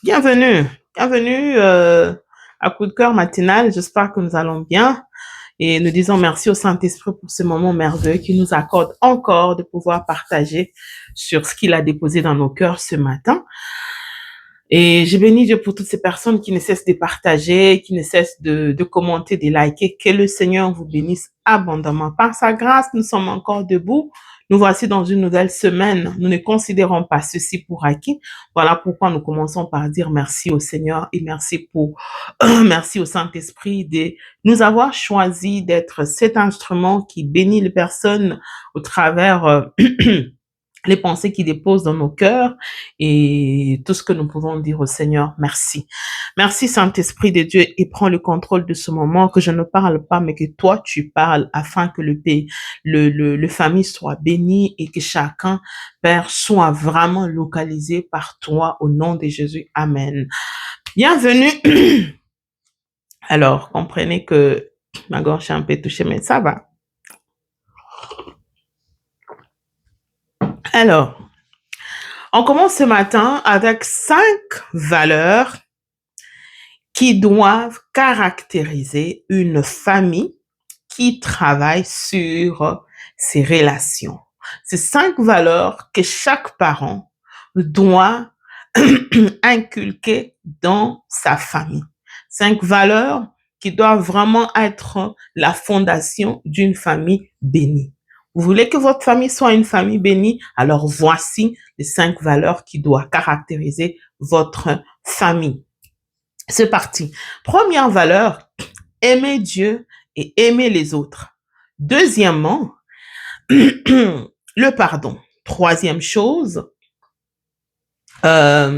Bienvenue. Bienvenue à Coup de cœur matinal. J'espère que nous allons bien. Et nous disons merci au Saint-Esprit pour ce moment merveilleux qui nous accorde encore de pouvoir partager sur ce qu'il a déposé dans nos cœurs ce matin. Et je bénis Dieu pour toutes ces personnes qui ne cessent de partager, qui ne cessent de commenter, de liker. Que le Seigneur vous bénisse abondamment. Par sa grâce, nous sommes encore debout. Nous voici dans une nouvelle semaine. Nous ne considérons pas ceci pour acquis. Voilà pourquoi nous commençons par dire merci au Seigneur et merci au Saint-Esprit de nous avoir choisi d'être cet instrument qui bénit les personnes au travers les pensées qu'il dépose dans nos cœurs et tout ce que nous pouvons dire au Seigneur. Merci. Merci Saint-Esprit de Dieu et prends le contrôle de ce moment, que je ne parle pas, mais que toi tu parles afin que le famille soit béni et que chacun, Père, soit vraiment localisé par toi au nom de Jésus. Amen. Bienvenue. Alors, comprenez que ma gorge est un peu touchée, mais ça va. Alors, on commence ce matin avec 5 valeurs qui doivent caractériser une famille qui travaille sur ses relations. Ces 5 valeurs que chaque parent doit inculquer dans sa famille. 5 valeurs qui doivent vraiment être la fondation d'une famille bénie. Vous voulez que votre famille soit une famille bénie? Alors voici les 5 valeurs qui doivent caractériser votre famille. C'est parti. Première valeur, aimer Dieu et aimer les autres. Deuxièmement, le pardon. Troisième chose, la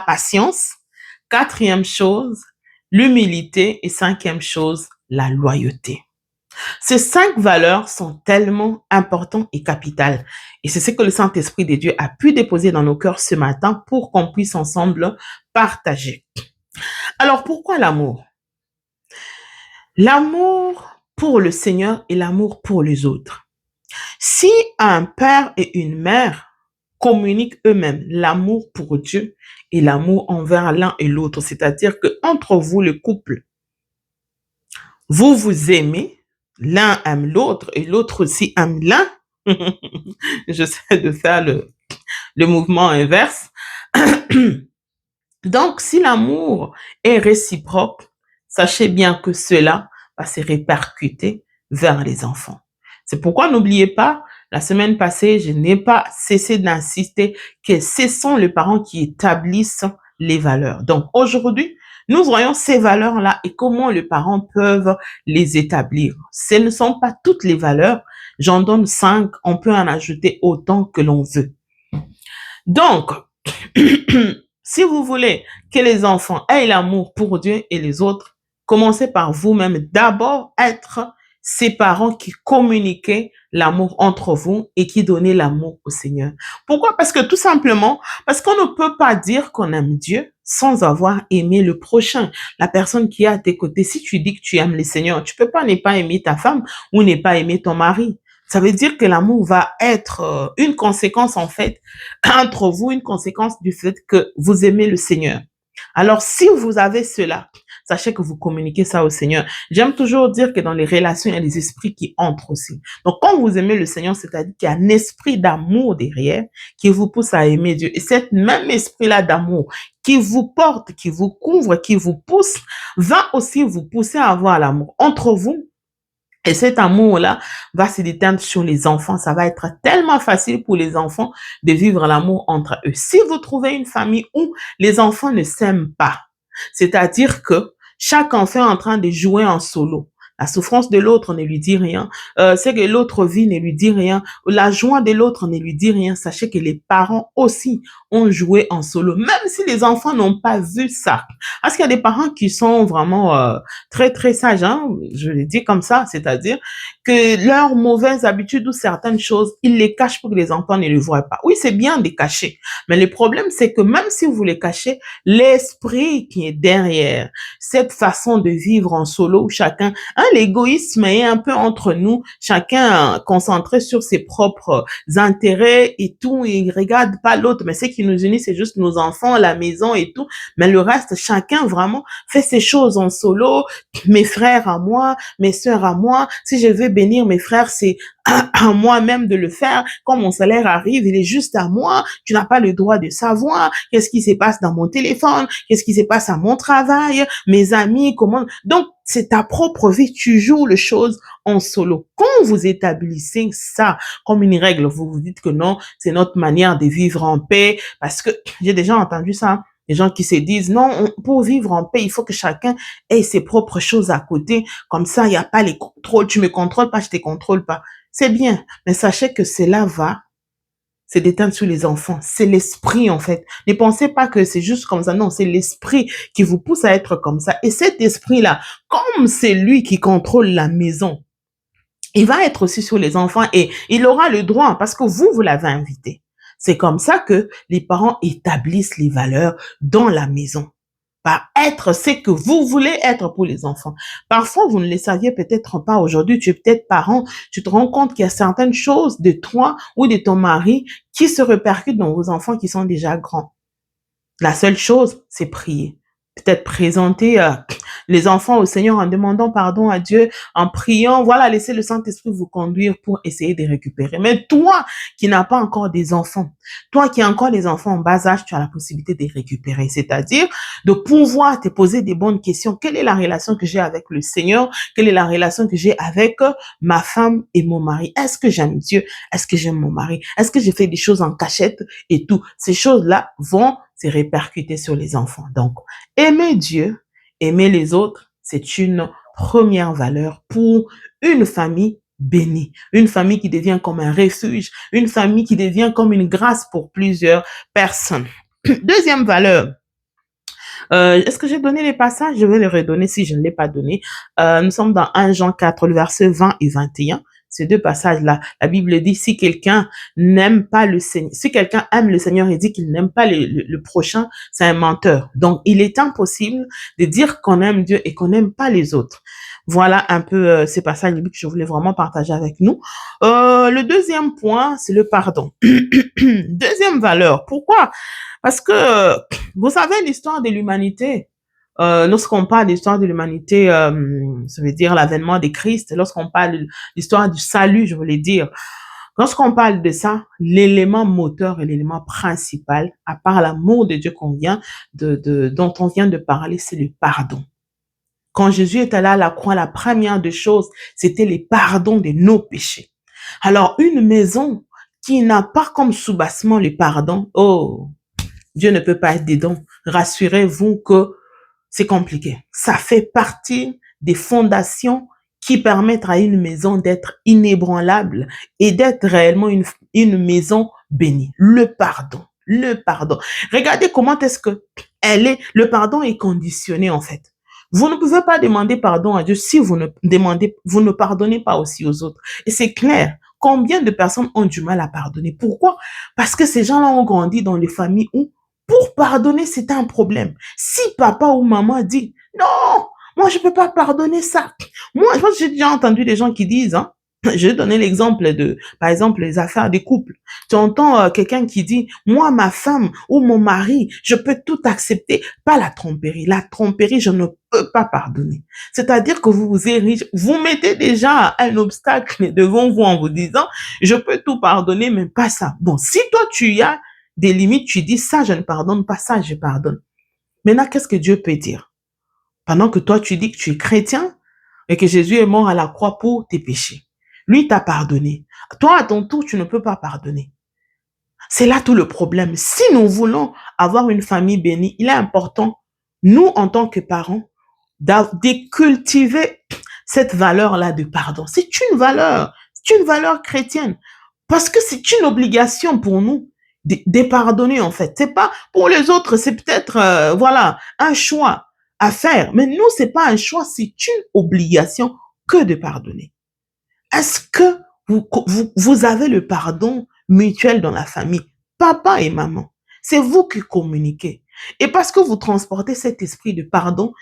patience. Quatrième chose, l'humilité. Et cinquième chose, la loyauté. Ces 5 valeurs sont tellement importantes et capitales. Et c'est ce que le Saint-Esprit de Dieu a pu déposer dans nos cœurs ce matin pour qu'on puisse ensemble partager. Alors, pourquoi l'amour? L'amour pour le Seigneur et l'amour pour les autres. Si un père et une mère communiquent eux-mêmes l'amour pour Dieu et l'amour envers l'un et l'autre, c'est-à-dire que entre vous, le couple, vous vous aimez, l'un aime l'autre et l'autre aussi aime l'un. J'essaie de faire le mouvement inverse. Donc, si l'amour est réciproque, sachez bien que cela va se répercuter vers les enfants. C'est pourquoi n'oubliez pas, la semaine passée, je n'ai pas cessé d'insister que ce sont les parents qui établissent les valeurs. Donc, aujourd'hui, nous voyons ces valeurs-là et comment les parents peuvent les établir. Ce ne sont pas toutes les valeurs. J'en donne 5. On peut en ajouter autant que l'on veut. Donc, si vous voulez que les enfants aient l'amour pour Dieu et les autres, commencez par vous-même. D'abord, être ces parents qui communiquaient l'amour entre vous et qui donnaient l'amour au Seigneur. Pourquoi? Parce que tout simplement, parce qu'on ne peut pas dire qu'on aime Dieu sans avoir aimé le prochain, la personne qui est à tes côtés. Si tu dis que tu aimes le Seigneur, tu peux pas ne pas aimer ta femme ou ne pas aimer ton mari. Ça veut dire que l'amour va être une conséquence en fait entre vous, une conséquence du fait que vous aimez le Seigneur. Alors si vous avez cela, sachez que vous communiquez ça au Seigneur. J'aime toujours dire que dans les relations, il y a les esprits qui entrent aussi. Donc quand vous aimez le Seigneur, c'est-à-dire qu'il y a un esprit d'amour derrière qui vous pousse à aimer Dieu. Et cet même esprit-là d'amour qui vous porte, qui vous couvre, qui vous pousse, va aussi vous pousser à avoir l'amour entre vous. Et cet amour-là va se déteindre sur les enfants. Ça va être tellement facile pour les enfants de vivre l'amour entre eux. Si vous trouvez une famille où les enfants ne s'aiment pas, c'est-à-dire que chaque enfant est en train de jouer en solo, la souffrance de l'autre ne lui dit rien, ce que l'autre vit ne lui dit rien, la joie de l'autre ne lui dit rien, sachez que les parents aussi ont joué en solo, même si les enfants n'ont pas vu ça. Parce qu'il y a des parents qui sont vraiment très très sages, hein, je le dis comme ça, c'est-à-dire que leurs mauvaises habitudes ou certaines choses, ils les cachent pour que les enfants ne les voient pas. Oui, c'est bien de cacher, mais le problème c'est que même si vous les cachez, l'esprit qui est derrière cette façon de vivre en solo où chacun, l'égoïsme est un peu entre nous, chacun concentré sur ses propres intérêts et tout, et il regarde pas l'autre, mais ce qui nous unit, c'est juste nos enfants, la maison et tout, mais le reste, chacun vraiment fait ses choses en solo, mes frères à moi, mes sœurs à moi, si je veux bénir mes frères, c'est à moi-même de le faire. Quand mon salaire arrive, il est juste à moi. Tu n'as pas le droit de savoir qu'est-ce qui se passe dans mon téléphone, qu'est-ce qui se passe à mon travail, mes amis, comment. Donc, c'est ta propre vie. Tu joues les choses en solo. Quand vous établissez ça comme une règle, vous vous dites que non, c'est notre manière de vivre en paix, parce que j'ai déjà entendu ça. Les gens qui se disent non, pour vivre en paix, il faut que chacun ait ses propres choses à côté. Comme ça, il n'y a pas les contrôles. Tu me contrôles pas, je te contrôle pas. C'est bien, mais sachez que cela va se déteindre sur les enfants. C'est l'esprit, en fait. Ne pensez pas que c'est juste comme ça. Non, c'est l'esprit qui vous pousse à être comme ça. Et cet esprit-là, comme c'est lui qui contrôle la maison, il va être aussi sur les enfants et il aura le droit parce que vous l'avez invité. C'est comme ça que les parents établissent les valeurs dans la maison. Par être ce que vous voulez être pour les enfants. Parfois, vous ne le saviez peut-être pas aujourd'hui, tu es peut-être parent, tu te rends compte qu'il y a certaines choses de toi ou de ton mari qui se répercutent dans vos enfants qui sont déjà grands. La seule chose, c'est prier. Peut-être présenter les enfants au Seigneur en demandant pardon à Dieu, en priant, voilà, laissez le Saint-Esprit vous conduire pour essayer de récupérer. Mais toi qui n'as pas encore des enfants, toi qui as encore des enfants en bas âge, tu as la possibilité de récupérer, c'est-à-dire de pouvoir te poser des bonnes questions. Quelle est la relation que j'ai avec le Seigneur? Quelle est la relation que j'ai avec ma femme et mon mari? Est-ce que j'aime Dieu? Est-ce que j'aime mon mari? Est-ce que je fais des choses en cachette et tout? Ces choses-là vont se répercuter sur les enfants. Donc, aimer Dieu, aimer les autres, c'est une première valeur pour une famille bénie, une famille qui devient comme un refuge, une famille qui devient comme une grâce pour plusieurs personnes. Deuxième valeur, est-ce que j'ai donné les passages? Je vais les redonner si je ne l'ai pas donné. Nous sommes dans 1 Jean 4, le verset 20 et 21. Ces deux passages-là, la Bible dit, si quelqu'un n'aime pas le Seigneur, si quelqu'un aime le Seigneur et dit qu'il n'aime pas le prochain, c'est un menteur. Donc, il est impossible de dire qu'on aime Dieu et qu'on n'aime pas les autres. Voilà un peu ces passages bibliques que je voulais vraiment partager avec nous. Le deuxième point, c'est le pardon. Deuxième valeur. Pourquoi? Parce que, vous savez, l'histoire de l'humanité, lorsqu'on parle de l'histoire de l'humanité, ça veut dire l'avènement de Christ, lorsqu'on parle de l'histoire du salut, je voulais dire, lorsqu'on parle de ça, l'élément moteur et l'élément principal, à part l'amour de Dieu dont on vient de parler, c'est le pardon. Quand Jésus est allé à la croix, la première des choses, c'était le pardon de nos péchés. Alors, une maison qui n'a pas comme soubassement le pardon, oh, Dieu ne peut pas être dedans. Rassurez-vous que c'est compliqué. Ça fait partie des fondations qui permettent à une maison d'être inébranlable et d'être réellement une maison bénie. Le pardon. Le pardon. Regardez comment est-ce que le pardon est conditionné en fait. Vous ne pouvez pas demander pardon à Dieu si vous ne pardonnez pas aussi aux autres. Et c'est clair. Combien de personnes ont du mal à pardonner? Pourquoi? Parce que ces gens-là ont grandi dans les familles où pour pardonner, c'est un problème. Si papa ou maman dit, non, moi, je peux pas pardonner ça. Moi, je pense que j'ai déjà entendu des gens qui disent, hein, je vais donner l'exemple par exemple, les affaires des couples. Tu entends quelqu'un qui dit, moi, ma femme ou mon mari, je peux tout accepter, pas la tromperie. La tromperie, je ne peux pas pardonner. C'est-à-dire que vous mettez déjà un obstacle devant vous en vous disant, je peux tout pardonner, mais pas ça. Bon, si toi, tu as des limites, tu dis, ça, je ne pardonne pas, ça, je pardonne. Maintenant, qu'est-ce que Dieu peut dire? Pendant que toi, tu dis que tu es chrétien et que Jésus est mort à la croix pour tes péchés. Lui t'a pardonné. Toi, à ton tour, tu ne peux pas pardonner. C'est là tout le problème. Si nous voulons avoir une famille bénie, il est important, nous, en tant que parents, de cultiver cette valeur-là de pardon. C'est une valeur chrétienne. Parce que c'est une obligation pour nous de pardonner, en fait. C'est pas pour les autres, c'est peut-être, voilà, un choix à faire. Mais nous, c'est pas un choix, c'est une obligation que de pardonner. Est-ce que vous avez le pardon mutuel dans la famille? Papa et maman, c'est vous qui communiquez. Et parce que vous transportez cet esprit de pardon,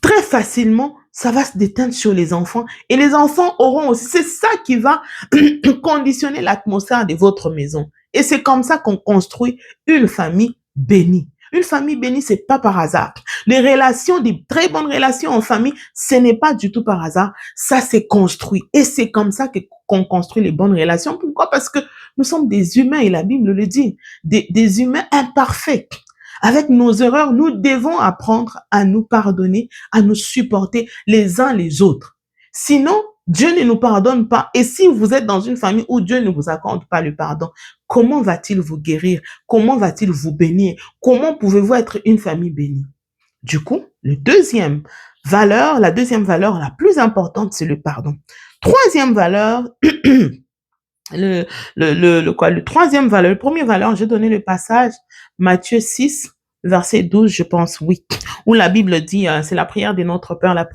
très facilement, ça va se déteindre sur les enfants et les enfants auront aussi, c'est ça qui va conditionner l'atmosphère de votre maison. Et c'est comme ça qu'on construit une famille bénie. Une famille bénie, c'est pas par hasard. Les relations, des très bonnes relations en famille, ce n'est pas du tout par hasard. Ça s'est construit. Et c'est comme ça qu'on construit les bonnes relations. Pourquoi? Parce que nous sommes des humains, et la Bible le dit, des humains imparfaits. Avec nos erreurs, nous devons apprendre à nous pardonner, à nous supporter les uns les autres. Sinon, Dieu ne nous pardonne pas. Et si vous êtes dans une famille où Dieu ne vous accorde pas le pardon, comment va-t-il vous guérir? Comment va-t-il vous bénir? Comment pouvez-vous être une famille bénie? Du coup, la deuxième valeur la plus importante, c'est le pardon. Troisième valeur, le troisième valeur, le premier valeur, j'ai donné le passage, Matthieu 6, verset 12, je pense, oui, où la Bible dit, c'est la prière de notre Père, la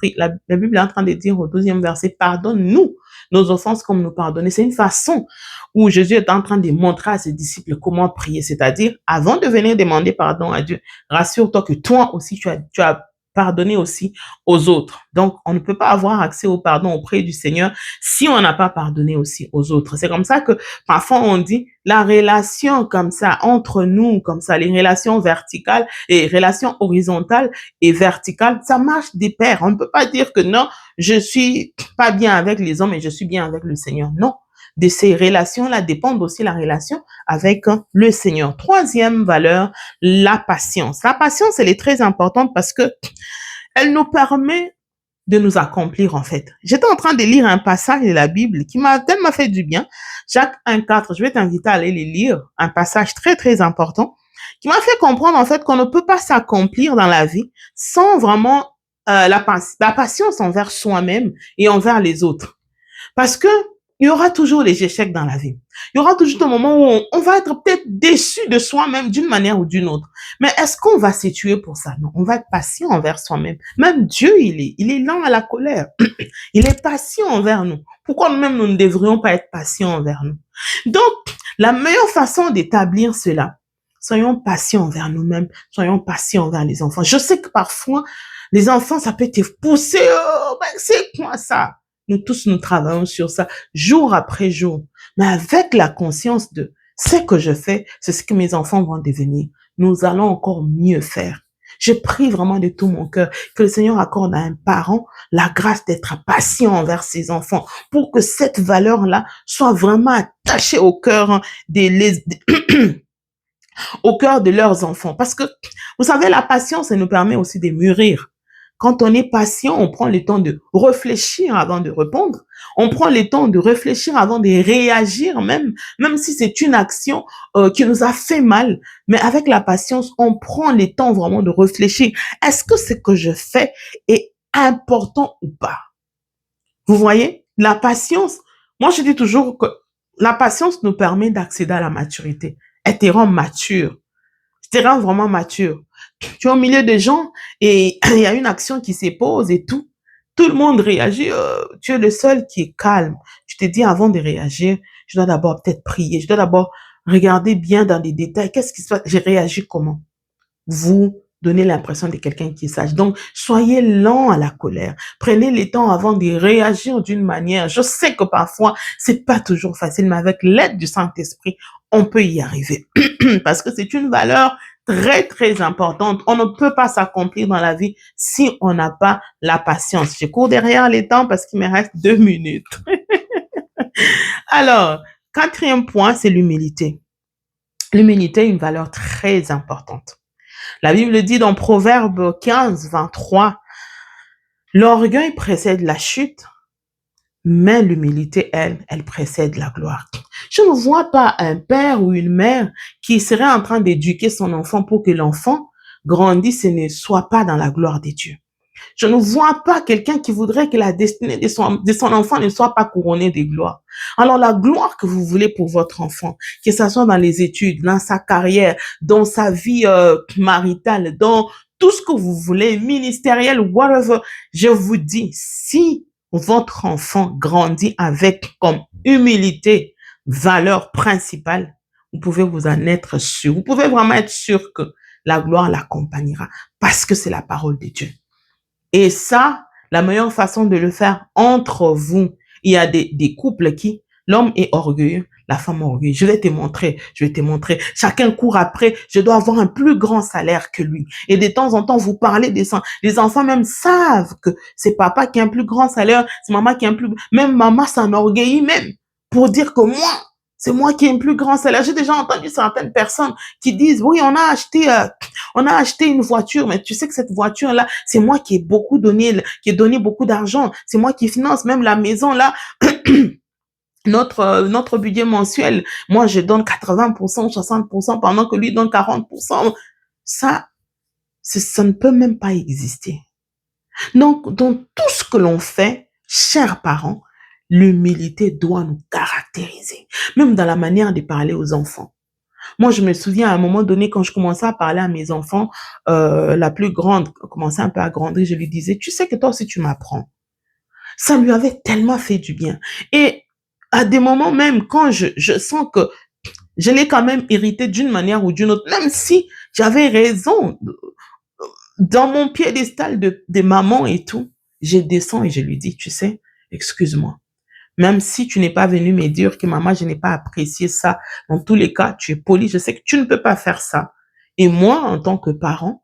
Bible est en train de dire au 12e verset, pardonne-nous nos offenses comme nous pardonner. C'est une façon où Jésus est en train de montrer à ses disciples comment prier, c'est-à-dire, avant de venir demander pardon à Dieu, rassure-toi que toi aussi, tu as pardonné aussi aux autres. Donc, on ne peut pas avoir accès au pardon auprès du Seigneur si on n'a pas pardonné aussi aux autres. C'est comme ça que parfois on dit la relation comme ça entre nous, comme ça, les relations verticales et relations horizontales et verticales, ça marche de pair. On ne peut pas dire que non, je suis pas bien avec les hommes et je suis bien avec le Seigneur. Non. De ces relations-là dépendent aussi la relation avec le Seigneur. Troisième valeur, la patience. La patience, elle est très importante parce que elle nous permet de nous accomplir en fait. J'étais en train de lire un passage de la Bible qui m'a tellement fait du bien. Jacques 1,4, je vais t'inviter à aller les lire, un passage très très important qui m'a fait comprendre en fait qu'on ne peut pas s'accomplir dans la vie sans vraiment la patience envers soi-même et envers les autres. Parce que il y aura toujours les échecs dans la vie. Il y aura toujours un moment où on va être peut-être déçu de soi-même d'une manière ou d'une autre. Mais est-ce qu'on va se tuer pour ça? Non, on va être patient envers soi-même. Même Dieu, il est lent à la colère. Il est patient envers nous. Pourquoi nous-mêmes, nous ne devrions pas être patients envers nous? Donc, la meilleure façon d'établir cela, soyons patients envers nous-mêmes, soyons patients envers les enfants. Je sais que parfois, les enfants, ça peut te pousser, oh, ben, c'est quoi ça? Nous tous, nous travaillons sur ça jour après jour. Mais avec la conscience de ce que je fais, c'est ce que mes enfants vont devenir. Nous allons encore mieux faire. Je prie vraiment de tout mon cœur que le Seigneur accorde à un parent la grâce d'être patient envers ses enfants pour que cette valeur-là soit vraiment attachée au cœur au cœur de leurs enfants. Parce que, vous savez, la patience, elle nous permet aussi de mûrir. Quand on est patient, on prend le temps de réfléchir avant de répondre. On prend le temps de réfléchir avant de réagir même si c'est une action qui nous a fait mal. Mais avec la patience, on prend le temps vraiment de réfléchir. Est-ce que ce que je fais est important ou pas? Vous voyez, la patience, moi je dis toujours que la patience nous permet d'accéder à la maturité. Elle te rend mature. Elle te rend vraiment mature. Tu es au milieu des gens et il y a une action qui se pose et tout. Tout le monde réagit. Tu es le seul qui est calme. Tu te dis avant de réagir, je dois d'abord peut-être prier. Je dois d'abord regarder bien dans les détails. Qu'est-ce qui se passe? J'ai réagi comment? Vous donnez l'impression de quelqu'un qui est sage. Donc, soyez lent à la colère. Prenez le temps avant de réagir d'une manière. Je sais que parfois, c'est pas toujours facile, mais avec l'aide du Saint-Esprit, on peut y arriver. Parce que c'est une valeur très, très importante. On ne peut pas s'accomplir dans la vie si on n'a pas la patience. Je cours derrière les temps parce qu'il me reste 2 minutes. Alors, quatrième point, c'est l'humilité. L'humilité est une valeur très importante. La Bible dit dans Proverbe 15, 23, l'orgueil précède la chute, mais l'humilité, elle précède la gloire. Je ne vois pas un père ou une mère qui serait en train d'éduquer son enfant pour que l'enfant grandisse et ne soit pas dans la gloire de Dieu. Je ne vois pas quelqu'un qui voudrait que la destinée de son enfant ne soit pas couronnée de gloire. Alors la gloire que vous voulez pour votre enfant, que ce soit dans les études, dans sa carrière, dans sa vie maritale, dans tout ce que vous voulez, ministériel, whatever, je vous dis, si votre enfant grandit avec comme humilité, valeur principale, vous pouvez vous en être sûr. Vous pouvez vraiment être sûr que la gloire l'accompagnera parce que c'est la parole de Dieu. Et ça, la meilleure façon de le faire entre vous, il y a des couples qui, l'homme est orgueilleux, la femme est orgueilleuse. Je vais te montrer, je vais te montrer. Chacun court après, je dois avoir un plus grand salaire que lui. Et de temps en temps, vous parlez des enfants. Les enfants même savent que c'est papa qui a un plus grand salaire, c'est maman qui a un plus... Même maman s'enorgueillit même pour dire que moi, c'est moi qui ai un plus grand salaire. J'ai déjà entendu certaines personnes qui disent, oui, on a acheté une voiture, mais tu sais que cette voiture-là, c'est moi qui ai beaucoup donné, qui ai donné beaucoup d'argent. C'est moi qui finance même la maison là. Notre budget mensuel, moi je donne 80%, 60% pendant que lui donne 40%. Ça ne peut même pas exister. Donc, dans tout ce que l'on fait, chers parents, l'humilité doit nous caractériser, même dans la manière de parler aux enfants. Moi, je me souviens à un moment donné, quand je commençais à parler à mes enfants, la plus grande commençait un peu à grandir, je lui disais, tu sais que toi aussi tu m'apprends. Ça lui avait tellement fait du bien. Et à des moments même, quand je sens que je l'ai quand même irrité d'une manière ou d'une autre, même si j'avais raison, dans mon piédestal de maman et tout, je descends et je lui dis, tu sais, excuse-moi. Même si tu n'es pas venu me dire que maman, je n'ai pas apprécié ça, dans tous les cas, tu es poli, je sais que tu ne peux pas faire ça. Et moi, en tant que parent,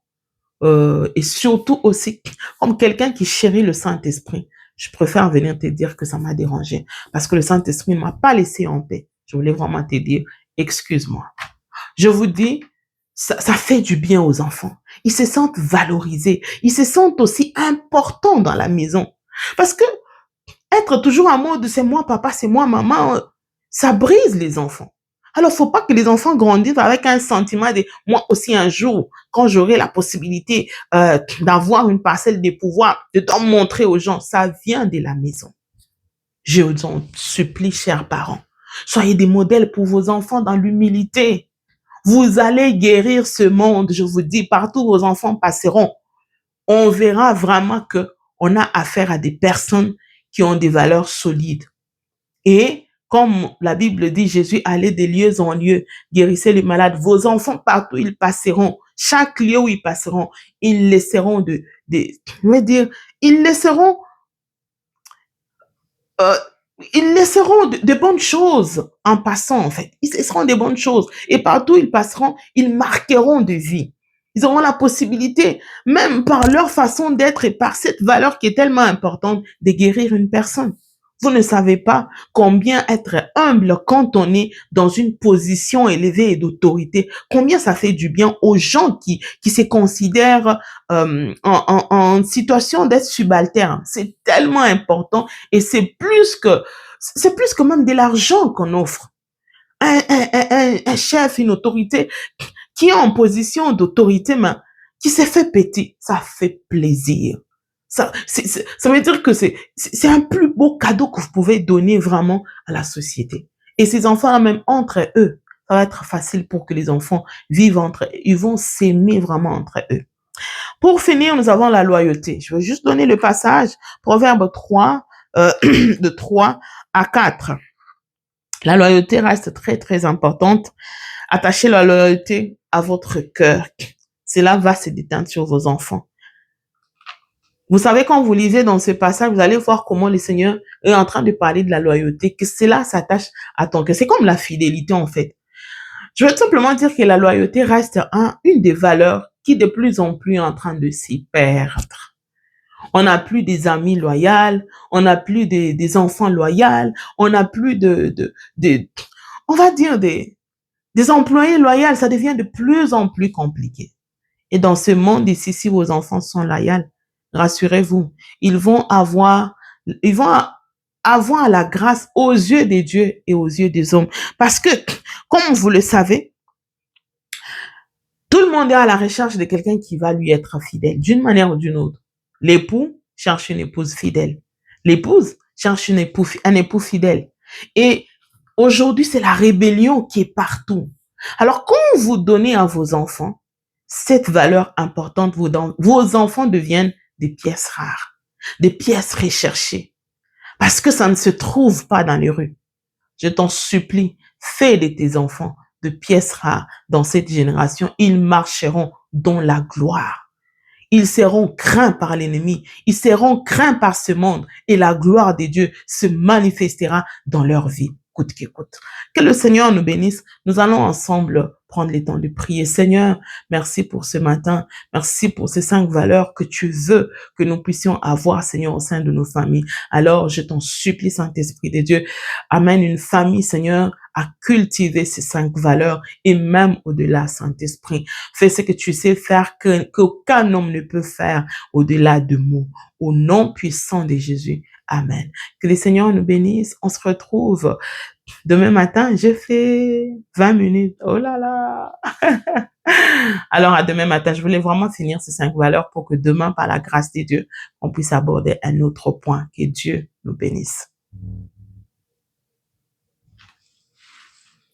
et surtout aussi comme quelqu'un qui chérit le Saint-Esprit, je préfère venir te dire que ça m'a dérangé parce que le Saint-Esprit ne m'a pas laissé en paix. Je voulais vraiment te dire, excuse-moi. Je vous dis, ça fait du bien aux enfants. Ils se sentent valorisés. Ils se sentent aussi importants dans la maison. Parce que être toujours en mode c'est moi papa, c'est moi maman, ça brise les enfants. Alors, faut pas que les enfants grandissent avec un sentiment de moi aussi un jour, quand j'aurai la possibilité d'avoir une parcelle de pouvoir, de t'en montrer aux gens. Ça vient de la maison. Je vous en supplie, chers parents, soyez des modèles pour vos enfants dans l'humilité. Vous allez guérir ce monde, je vous dis, partout vos enfants passeront. On verra vraiment que on a affaire à des personnes qui ont des valeurs solides. Et comme la Bible dit, Jésus allait de lieu en lieu, guérissez les malades. Vos enfants, partout ils passeront, chaque lieu où ils passeront, ils laisseront je veux dire, ils laisseront, euh, ils laisseront de bonnes choses en passant, en fait. Ils laisseront des bonnes choses. Et partout ils passeront, ils marqueront de vie. Ils auront la possibilité, même par leur façon d'être et par cette valeur qui est tellement importante, de guérir une personne. Vous ne savez pas combien être humble quand on est dans une position élevée et d'autorité, combien ça fait du bien aux gens qui se considèrent en situation d'être subalterne. C'est tellement important et c'est plus que même de l'argent qu'on offre. Un chef, une autorité qui est en position d'autorité, mais qui s'est fait péter, ça fait plaisir. Ça veut dire que c'est un plus beau cadeau que vous pouvez donner vraiment à la société. Et ces enfants, même entre eux, ça va être facile pour que les enfants vivent entre eux. Ils vont s'aimer vraiment entre eux. Pour finir, nous avons la loyauté. Je vais juste donner le passage, Proverbe 3, de 3 à 4. La loyauté reste très, très importante. Attachez la loyauté à votre cœur. Cela va se déteindre sur vos enfants. Vous savez, quand vous lisez dans ce passage, vous allez voir comment le Seigneur est en train de parler de la loyauté, que cela s'attache à ton cœur. C'est comme la fidélité, en fait. Je veux simplement dire que la loyauté reste une des valeurs qui de plus en plus est en train de s'y perdre. On n'a plus des amis loyaux, on n'a plus des enfants loyaux, on n'a plus on va dire des employés loyaux. Ça devient de plus en plus compliqué. Et dans ce monde ici, si vos enfants sont loyaux, rassurez-vous, ils vont avoir la grâce aux yeux des dieux et aux yeux des hommes. Parce que, comme vous le savez, tout le monde est à la recherche de quelqu'un qui va lui être fidèle, d'une manière ou d'une autre. L'époux cherche une épouse fidèle. L'épouse cherche un époux fidèle. Et aujourd'hui, c'est la rébellion qui est partout. Alors, quand vous donnez à vos enfants cette valeur importante, vos enfants deviennent des pièces rares, des pièces recherchées, parce que ça ne se trouve pas dans les rues. Je t'en supplie, fais de tes enfants de pièces rares dans cette génération. Ils marcheront dans la gloire. ils seront craints par l'ennemi, ils seront craints par ce monde et la gloire de Dieu se manifestera dans leur vie, coûte que coûte. Que le Seigneur nous bénisse. Nous allons ensemble prendre le temps de prier. Seigneur, merci pour ce matin. Merci pour ces 5 valeurs que tu veux que nous puissions avoir, Seigneur, au sein de nos familles. Alors, je t'en supplie, Saint-Esprit de Dieu, amène une famille, Seigneur, à cultiver ces 5 valeurs et même au-delà, Saint-Esprit. Fais ce que tu sais faire, qu'aucun homme ne peut faire au-delà de mots. Au nom puissant de Jésus. Amen. Que le Seigneur nous bénisse. On se retrouve demain matin. J'ai fait 20 minutes. Oh là là. Alors, à demain matin. Je voulais vraiment finir ces 5 valeurs pour que demain, par la grâce de Dieu, on puisse aborder un autre point. Que Dieu nous bénisse.